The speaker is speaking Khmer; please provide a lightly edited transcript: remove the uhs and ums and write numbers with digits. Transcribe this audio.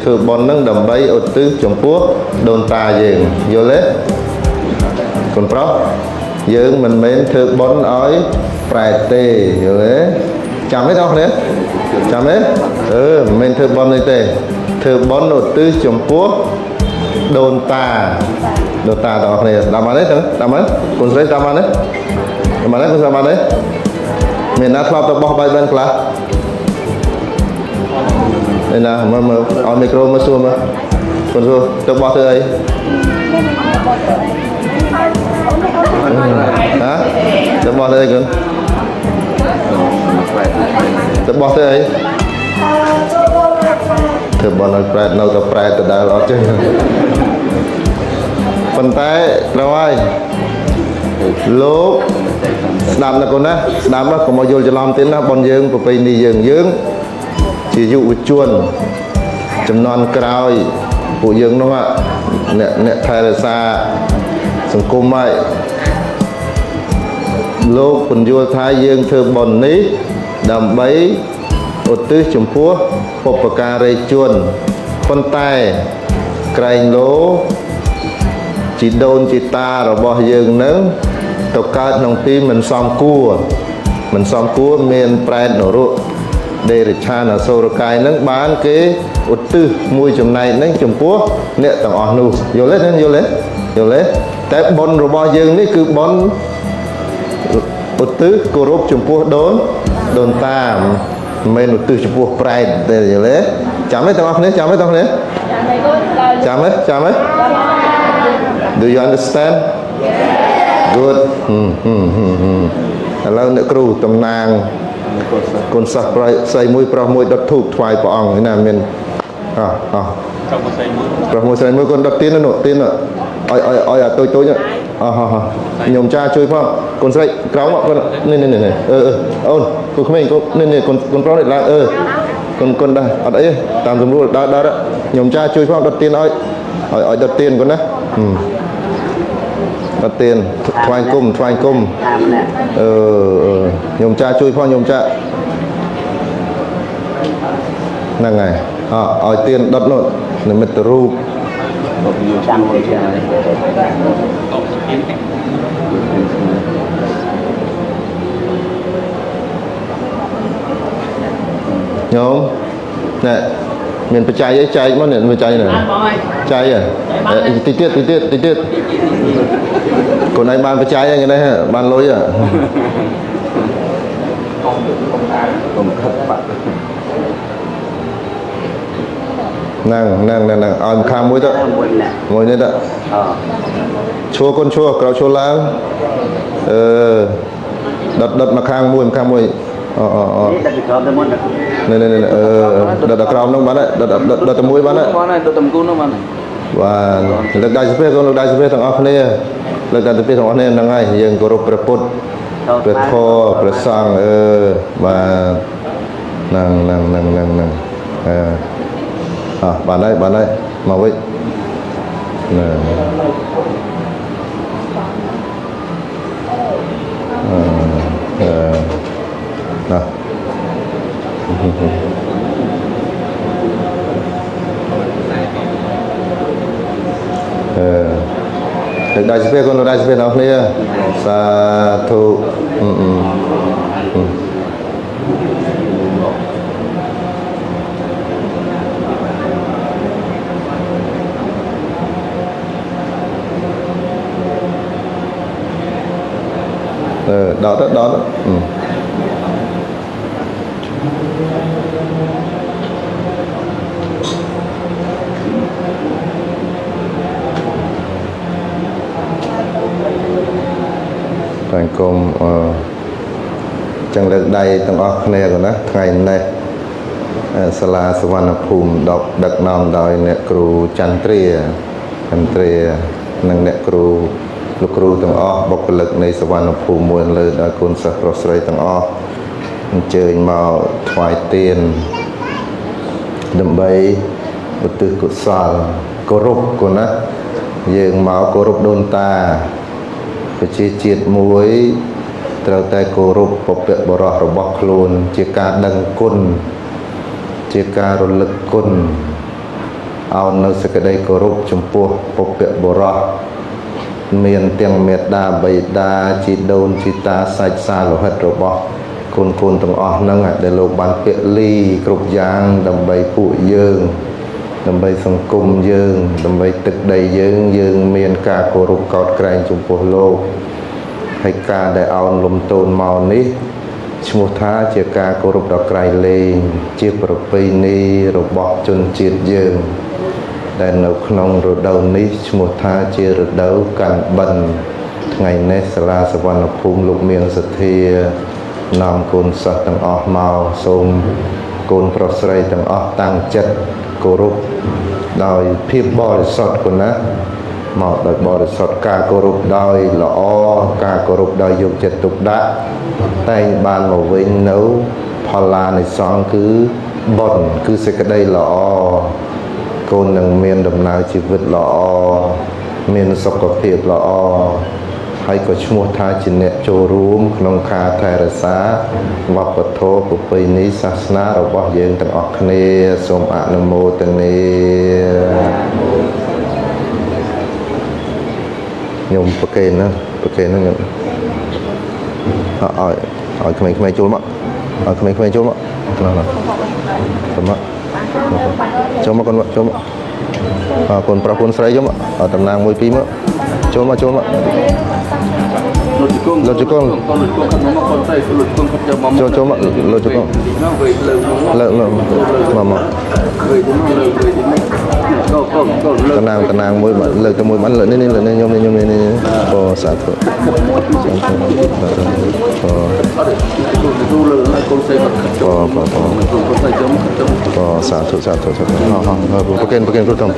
ធ្វើបន់នឹងដើម្បីឧទ្ទិសចំពោះដូនតាយើងយល់ទេកូនប្រុសយើងមិនមែនធ្វើបន់ឲ្យប្រែតទេយល់ទេចាំទេបងប្អូនចាំទេមិនមែនធ្វើបន់នេះទេធ្វើបន់ឧទ្ទិសចំពោះដូនតាបងប្អូនតាមបានទេតាមបានកូនស្រីតាមបានទេតាមបានទេកូនស្រីបានទេមានណាធ្លាប់ទៅបោះបាយបិណ្ឌខ្លះឯណាមើលឲ្យមីក្រូមកសួរមើលកូនសួរទៅបោះធ្វើអីហ៎ទៅបោះធ្វើអីកូនទៅបោះធ្វើអីធ្វើបន់ឲ្យប្រែតនៅតែប្រែតដដែលអត់ចេះប៉ុន្តែត្រូវហើយលោកស្ដាប់ណាកូនណាស្ដាប់កុំឲ្យយល់ច្រឡំទៀតណាបងយើងប្រពៃណីយើងជាយុវជនចំនួនក្រោយពួកយើងនោះអ្នកថែរក្សាសង្គមហើយលោកពន្យល់ថាយើងធ្វើបុណ្យនេះដើម្បីឧទ្ទិសចំពោះបុព្វការីជនប៉ុន្តែក្រែងលោជីដូនជីតារបស់យើងនឹងទៅកើតក្នុងទីមិនសមគួរមានប្រែតនរកដេរិឆានអសូរកាយនឹងបានគេឧទ្ទិសមួយចំណែកនឹងចំពោះអ្នកទាំងអស់នោះយល់ទេតែបុណ្យរបស់យើងនេះគឺបុណ្យឧទ្ទិសគោរពចំពោះដូនតាមិនមែនឧទ្ទិសចំពោះប្រែតទេយល់ទេចាំទេទាំងអស់គ្នាចាំទេ Do you understand good ឥឡូវអ្នកគ្រូតំណាងកូនសិស្សស្រីមួយប្រុសមួយដុតធូបថ្វាយព្រះអង្គណាមានប្រុសមួយស្រីមួយកូនដុតទៀននោះទៀនឲ្យអាតូចខ្ញុំចាជួយផងកូនស្រីក្រោមកូននេះអូនគូក្មេងនេះកូនប្រុសនេះឡើងកូនដែរអត់អីតាមសម្រួលដើរខ្ញុំចាជួយផងដុតទៀនឲ្យដុតទៀនកូនណាដុតទៀនថ្វាយគុំខ្ញុំចាជួយផងខ្ញុំចាហ្នឹងហើយឲ្យទៀនដុតនោះនិមិត្តរូបចាំមួយចាំញោមណែមានបច្ច័យអីចែកមកនេះបច្ច័យនេះចែកតិចទៀតកូនឯងបានបច្ច័យហ្នឹងនេះបានលុយកុំខិតបាក់ហ្នឹងឲ្យម្ខាងមួយទៅមួយនេះទៅឈួរកូនឈួរក្រោយឈួរឡើងដុតមកខាងមួយនេះដាក់ក្រោមទៅមុននេះដុតក្រោមនោះបានហើយដុតតែមួយបានហើយដុតតែមួយគូនោះបានបាទលើកដៃស្ពះកូនលើកដៃស្ពះទាំងអស់គ្នាលើកដៃស្ពះទាំងអស់គ្នាហ្នឹងហើយយើងគោរពព្រះពុទ្ធព្រះធម៌ព្រះសង្ឃបាទហ្នឹងបានហើយមកវិញលើកដៃស្ពះកូនលើកដៃស្ពះទាំងអស់គ្នាសាធុđọt thành công chẳng được đây tầng óc này rồi đó ngày này Sala Savanapum đọc đặc nam đòi nè cừu Chantria năng nè cừuលោកគ្រូទាំងអស់បុគ្គលិកនៃសវណ្ណភូមិមួយលើដល់គុណសិស្សប្រុសស្រីទាំងអស់អញ្ជើញមកថ្វាយទានដើម្បីឧទ្ទិសកុសលគោរពគុណណាយើងមកគោរពដូនតាប្រជាជាតិមួយត្រូវតែគោរពបុព្វបុរសរបស់ខ្លួនជាការដឹងគុណជាការរលឹកគុណ អោននៅសេចក្តីគោរពចំពោះពុព្វបុរសមានទាំងមេត្តាបិតាជីដូនជីតាសាច់សាលោហិតរបស់កូនទាំងអស់ហ្នឹងដែលលោកបានពលីគ្រប់យ៉ាងដើម្បីពួកយើងដើម្បីសង្គមយើងដើម្បីទឹកដីយើងមានការគោរពកោតក្រែងចំពោះលោកហើយការដែលអោនលំទោនមកនេះឈ្មោះថាជាការគោរពដ៏ក្រៃលែងជាប្រពៃណីរបស់ជនជាតិយើងដែលនៅក្នុងរដូវនេះឈ្មោះថាជារដូវកាន់បិណ្ឌថ្ងៃនេះសាលាសវណ្ណភូមិលោកមានសទ្ធានាំកូនសិស្សទាំងអស់មកសូមកូនប្រុសស្រីទាំងអស់តាំងចិត្តគោរពដោយភាពបរិសុទ្ធគុណណាមកដោយបរិសុទ្ធការគោរពដោយល្អការគោរពដោយយកចិត្តទុកដាក់តែងបានមកវិញនៅផលឡានិសង្ឃគឺបុណ្យគឺសេចក្តីល្អកូននឹងមានដំណើរជីវិតល្អមានសុខភាពល្អហើយក៏ឈ្មោះថាជាអ្នកចូលរួមក្នុងការថែរក្សាវប្បធម៌ប្រពៃណីសាសនារបស់យើងទាំងអស់គ្នាសូមអនុមោទនាខ្ញុំប្រកេនហ្នឹងឲ្យក្មេងៗចូលមកឲ្យក្មេងៗចូលមកចូលមកចូលមកកូនប្រុសកូនស្រីចូលមកឲ្យតំណាង1 2មកចូលមកលុតជង្គង់ចូលមកលុតជង្គង់លើកមកតំណាងមួយលើកទៅមួយបានលើកនេះខ្ញុំនេះអូសាធុអូសាធុប្រកេនគ្រប់ធំ